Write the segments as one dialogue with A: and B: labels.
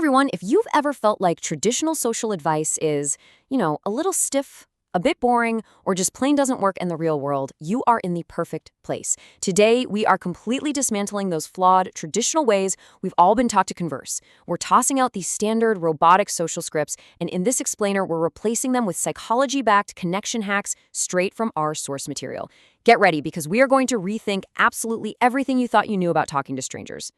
A: Everyone, if you've ever felt like traditional social advice is, a little stiff, a bit boring, or just plain doesn't work in the real world, you are in the perfect place. Today, we are completely dismantling those flawed, traditional ways we've all been taught to converse. We're tossing out these standard, robotic social scripts, and in this explainer, we're replacing them with psychology-backed connection hacks straight from our source material. Get ready, because we are going to rethink absolutely everything you thought you knew about talking to strangers.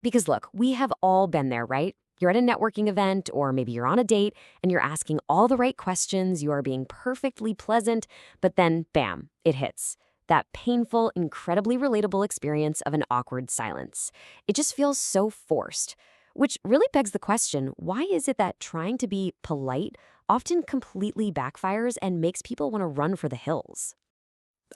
A: Because look, we have all been there, right? You're at a networking event, or maybe you're on a date, and you're asking all the right questions, you are being perfectly pleasant, but then, bam, it hits. That painful, incredibly relatable experience of an awkward silence. It just feels so forced. Which really begs the question, why is it that trying to be polite often completely backfires and makes people want to run for the hills?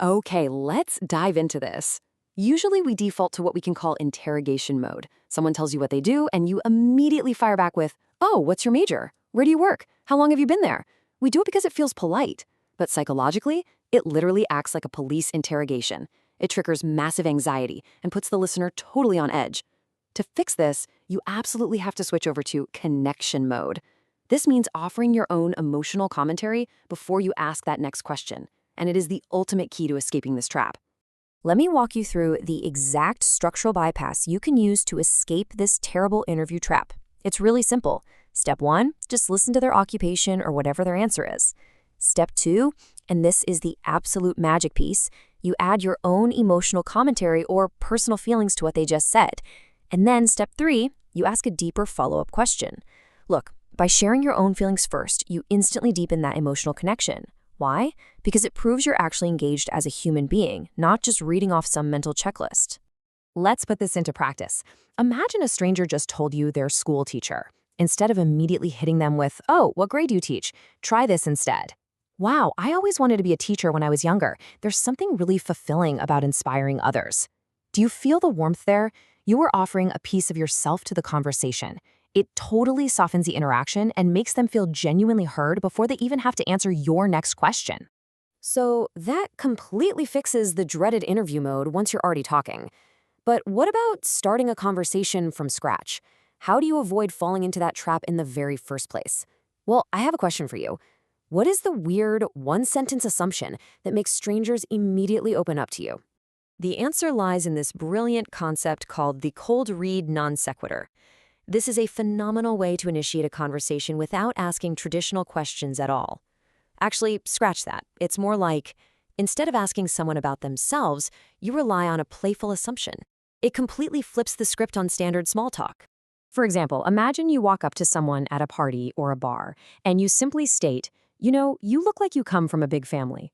A: Okay, let's dive into this. Usually we default to what we can call interrogation mode. Someone tells you what they do, and you immediately fire back with, "Oh, what's your major? Where do you work? How long have you been there?" We do it because it feels polite. But psychologically, it literally acts like a police interrogation. It triggers massive anxiety and puts the listener totally on edge. To fix this, you absolutely have to switch over to connection mode. This means offering your own emotional commentary before you ask that next question. And it is the ultimate key to escaping this trap. Let me walk you through the exact structural bypass you can use to escape this terrible interview trap. It's really simple. Step 1, just listen to their occupation or whatever their answer is. Step 2, and this is the absolute magic piece, you add your own emotional commentary or personal feelings to what they just said. And then step 3, you ask a deeper follow-up question. Look, by sharing your own feelings first, you instantly deepen that emotional connection. Why? Because it proves you're actually engaged as a human being, not just reading off some mental checklist. Let's put this into practice. Imagine a stranger just told you their school teacher. Instead of immediately hitting them with, "Oh, what grade do you teach? Try this instead." "Wow, I always wanted to be a teacher when I was younger. There's something really fulfilling about inspiring others." Do you feel the warmth there? You are offering a piece of yourself to the conversation. It totally softens the interaction and makes them feel genuinely heard before they even have to answer your next question. So that completely fixes the dreaded interview mode once you're already talking. But what about starting a conversation from scratch? How do you avoid falling into that trap in the very first place? Well, I have a question for you. What is the weird one-sentence assumption that makes strangers immediately open up to you? The answer lies in this brilliant concept called the cold read non sequitur. This is a phenomenal way to initiate a conversation without asking traditional questions at all. Actually, scratch that. It's more like, instead of asking someone about themselves, you rely on a playful assumption. It completely flips the script on standard small talk. For example, imagine you walk up to someone at a party or a bar, and you simply state, "You look like you come from a big family."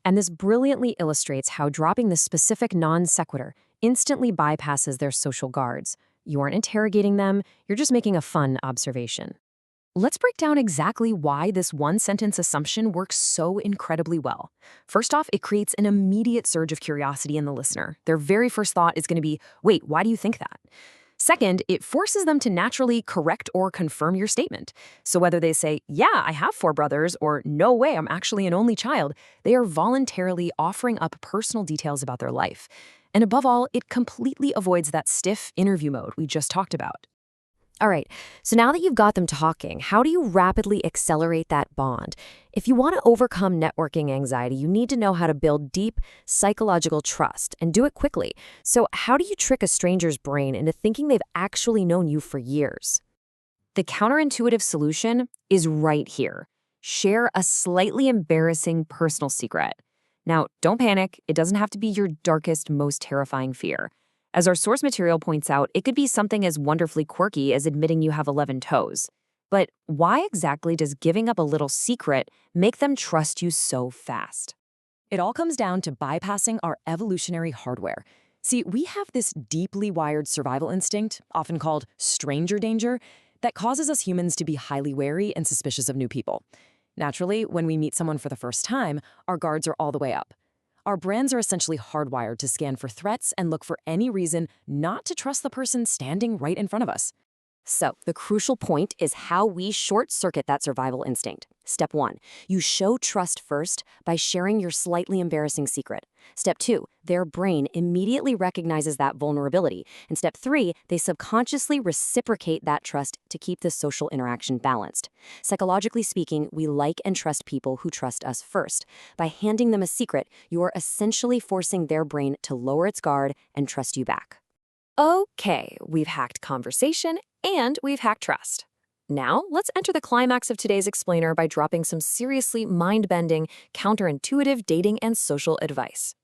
A: And this brilliantly illustrates how dropping the specific non sequitur instantly bypasses their social guards. You aren't interrogating them, you're just making a fun observation. Let's break down exactly why this one-sentence assumption works so incredibly well. First off, it creates an immediate surge of curiosity in the listener. Their very first thought is going to be, "Wait, why do you think that?" Second, it forces them to naturally correct or confirm your statement. So whether they say, "Yeah, I have 4 brothers," or "No way, I'm actually an only child," they are voluntarily offering up personal details about their life. And above all, it completely avoids that stiff interview mode we just talked about. All right, so now that you've got them talking, how do you rapidly accelerate that bond? If you want to overcome networking anxiety, you need to know how to build deep psychological trust and do it quickly. So how do you trick a stranger's brain into thinking they've actually known you for years? The counterintuitive solution is right here. Share a slightly embarrassing personal secret. Now, don't panic. It doesn't have to be your darkest, most terrifying fear. As our source material points out, it could be something as wonderfully quirky as admitting you have 11 toes. But why exactly does giving up a little secret make them trust you so fast? It all comes down to bypassing our evolutionary hardware. See, we have this deeply wired survival instinct, often called stranger danger, that causes us humans to be highly wary and suspicious of new people. Naturally, when we meet someone for the first time, our guards are all the way up. Our brains are essentially hardwired to scan for threats and look for any reason not to trust the person standing right in front of us. So, the crucial point is how we short circuit that survival instinct. Step 1, you show trust first by sharing your slightly embarrassing secret. Step 2, their brain immediately recognizes that vulnerability. And step 3, they subconsciously reciprocate that trust to keep the social interaction balanced. Psychologically speaking, we like and trust people who trust us first. By handing them a secret, you are essentially forcing their brain to lower its guard and trust you back. Okay, we've hacked conversation and we've hacked trust. Now, let's enter the climax of today's explainer by dropping some seriously mind-bending, counterintuitive dating and social advice.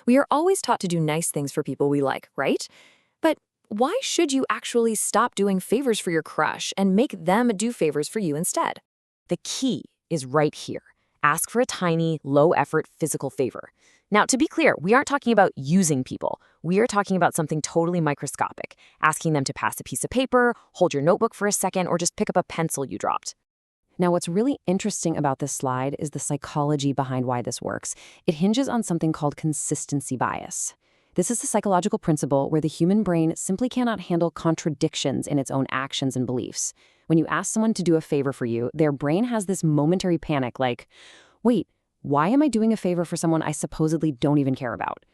A: We are always taught to do nice things for people we like, right? But why should you actually stop doing favors for your crush and make them do favors for you instead? The key is right here. Ask for a tiny, low-effort physical favor. Now, to be clear, we aren't talking about using people. We are talking about something totally microscopic, asking them to pass a piece of paper, hold your notebook for a second, or just pick up a pencil you dropped. Now, what's really interesting about this slide is the psychology behind why this works. It hinges on something called consistency bias. This is a psychological principle where the human brain simply cannot handle contradictions in its own actions and beliefs. When you ask someone to do a favor for you, their brain has this momentary panic like, wait, why am I doing a favor for someone I supposedly don't even care about?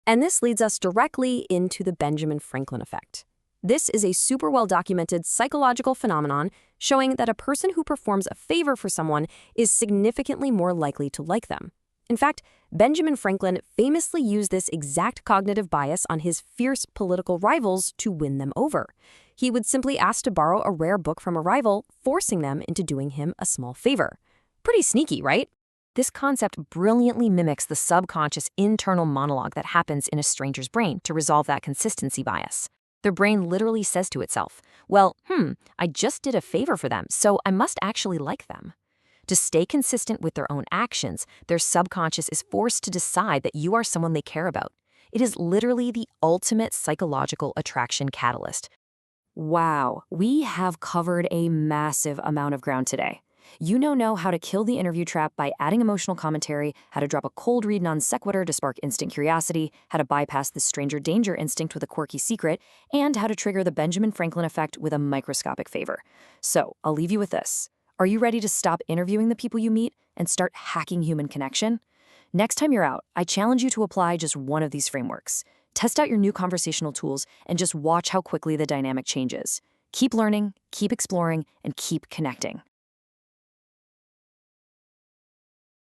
A: And this leads us directly into the Benjamin Franklin effect. This is a super well-documented psychological phenomenon showing that a person who performs a favor for someone is significantly more likely to like them. In fact, Benjamin Franklin famously used this exact cognitive bias on his fierce political rivals to win them over. He would simply ask to borrow a rare book from a rival, forcing them into doing him a small favor. Pretty sneaky, right? This concept brilliantly mimics the subconscious internal monologue that happens in a stranger's brain to resolve that consistency bias. Their brain literally says to itself, well, I just did a favor for them, so I must actually like them. To stay consistent with their own actions, their subconscious is forced to decide that you are someone they care about. It is literally the ultimate psychological attraction catalyst. Wow, we have covered a massive amount of ground today. You now know how to kill the interview trap by adding emotional commentary, how to drop a cold read non sequitur to spark instant curiosity, how to bypass the stranger danger instinct with a quirky secret, and how to trigger the Benjamin Franklin effect with a microscopic favor. So, I'll leave you with this. Are you ready to stop interviewing the people you meet and start hacking human connection? Next time you're out, I challenge you to apply just one of these frameworks. Test out your new conversational tools and just watch how quickly the dynamic changes. Keep learning, keep exploring, and keep connecting.